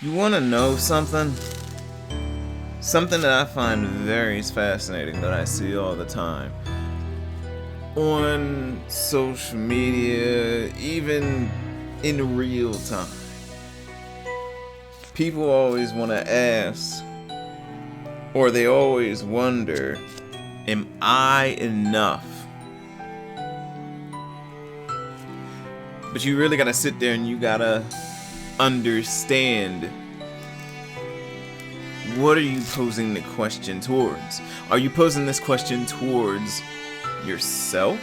You want to know something? Something that I find very fascinating that I see all the time on social media, even in real time. People always want to ask, or they always wonder, am I enough? But you really gotta sit there and you gotta understand, what are you posing the question towards? Are you posing this question towards yourself?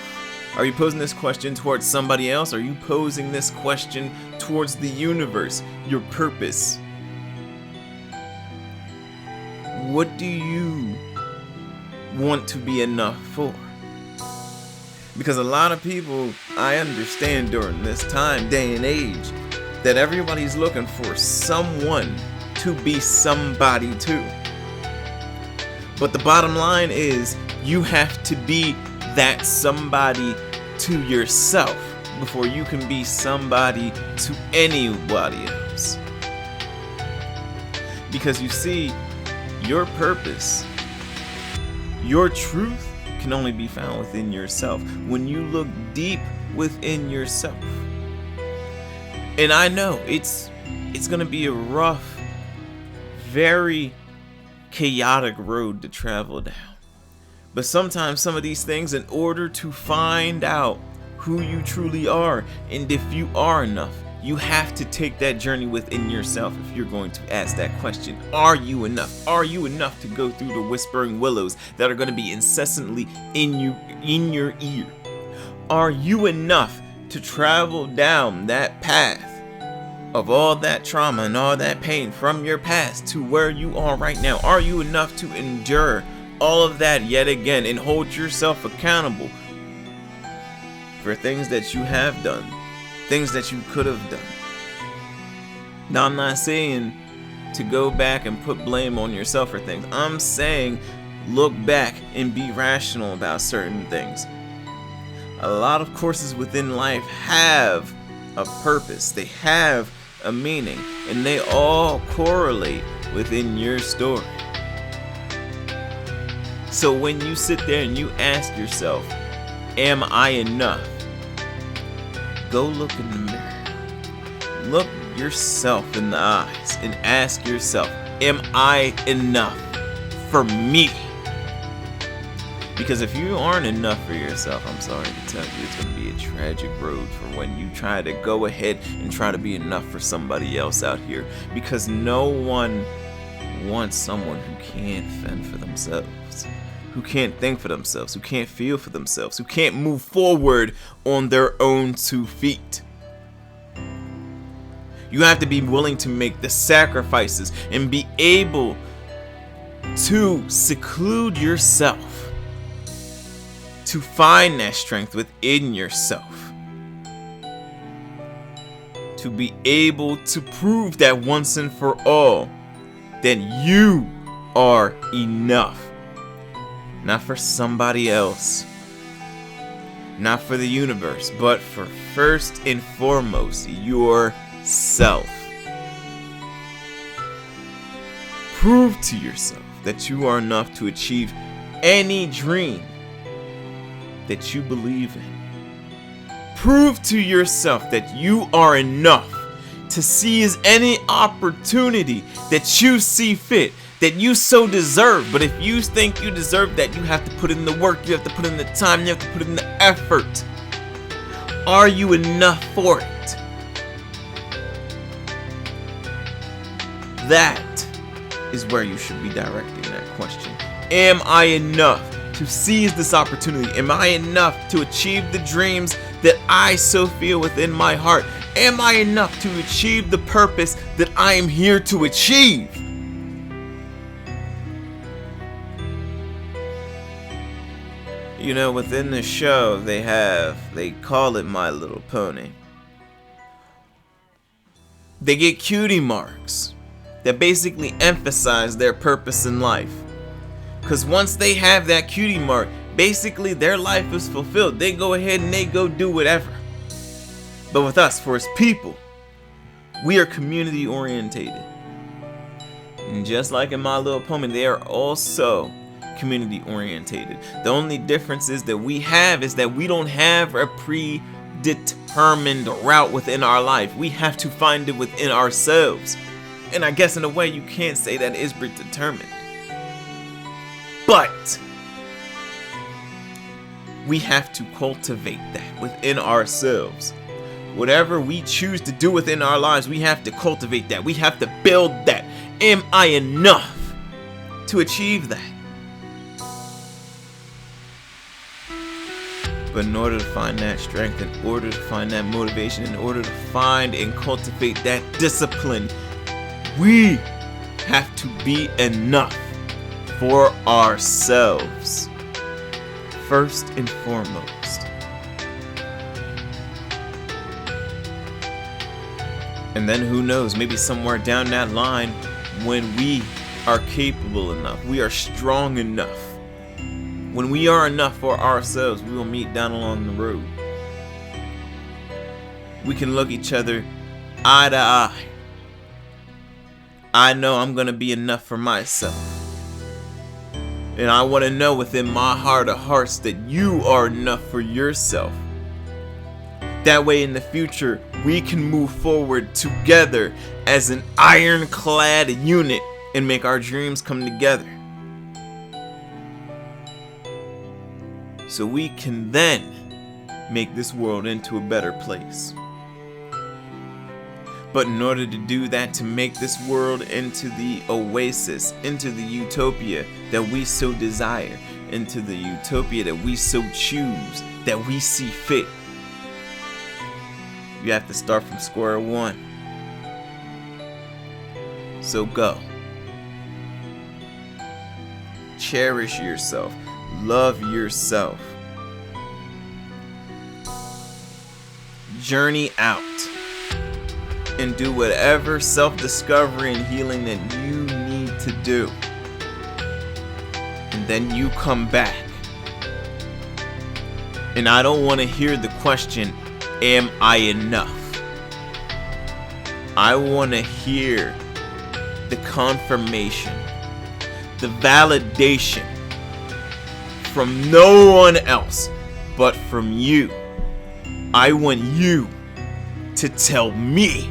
Are you posing this question towards somebody else? Are you posing this question towards the universe, your purpose? What do you want to be enough for? Because a lot of people, I understand during this time, day and age, that everybody's looking for someone to be somebody to. But the bottom line is, you have to be that somebody to yourself before you can be somebody to anybody else. Because you see, your purpose, your truth can only be found within yourself. When you look deep within yourself. And I know it's gonna be a rough, very chaotic road to travel down. But sometimes some of these things, in order to find out who you truly are and if you are enough, you have to take that journey within yourself if you're going to ask that question. Are you enough? Are you enough to go through the whispering willows that are going to be incessantly in your ear? Are you enough to travel down that path of all that trauma and all that pain from your past to where you are right now? Are you enough to endure all of that yet again and hold yourself accountable for things that you have done, things that you could have done? Now, I'm not saying to go back and put blame on yourself for things. I'm saying look back and be rational about certain things. A lot of courses within life have a purpose. They have a meaning, and they all correlate within your story. So when you sit there and you ask yourself, am I enough? Go look in the mirror. Look yourself in the eyes and ask yourself, am I enough for me? Because if you aren't enough for yourself, I'm sorry to tell you, it's going to be a tragic road for when you try to go ahead and try to be enough for somebody else out here. Because no one wants someone who can't fend for themselves, who can't think for themselves, who can't feel for themselves, who can't move forward on their own 2 feet. You have to be willing to make the sacrifices and be able to seclude yourself, to find that strength within yourself, to be able to prove that once and for all that you are enough. Not for somebody else, not for the universe, but for first and foremost yourself. Prove to yourself that you are enough to achieve any dream that you believe in. Prove to yourself that you are enough to seize any opportunity that you see fit, that you so deserve. But if you think you deserve that, you have to put in the work, you have to put in the time, you have to put in the effort. Are you enough for it? That is where you should be directing that question. Am I enough to seize this opportunity? Am I enough to achieve the dreams that I so feel within my heart? Am I enough to achieve the purpose that I am here to achieve? You know, within the show, they call it My Little Pony. They get cutie marks that basically emphasize their purpose in life. Because once they have that cutie mark, basically their life is fulfilled. They go ahead and they go do whatever. But with us, for as people, we are community orientated. And just like in My Little Pony, they are also community orientated. The only difference is that we don't have a predetermined route within our life. We have to find it within ourselves. And I guess in a way you can't say that is predetermined. But we have to cultivate that within ourselves. Whatever we choose to do within our lives, we have to cultivate that. We have to build that. Am I enough to achieve that? But in order to find that strength, in order to find that motivation, in order to find and cultivate that discipline, we have to be enough for ourselves. First and foremost. And then who knows, maybe somewhere down that line, when we are capable enough, we are strong enough, when we are enough for ourselves, we will meet down along the road. We can look each other eye to eye. I know I'm going to be enough for myself. And I want to know within my heart of hearts that you are enough for yourself. That way in the future, we can move forward together as an ironclad unit and make our dreams come together. So we can then make this world into a better place. But in order to do that, to make this world into the oasis, into the utopia that we so desire, into the utopia that we so choose, that we see fit, you have to start from square one. So go. Cherish yourself. Love yourself. Journey out. And do whatever self-discovery and healing that you need to do. And then you come back. And I don't want to hear the question, am I enough? I want to hear the confirmation, the validation from no one else but from you. I want you to tell me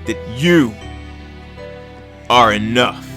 that you are enough.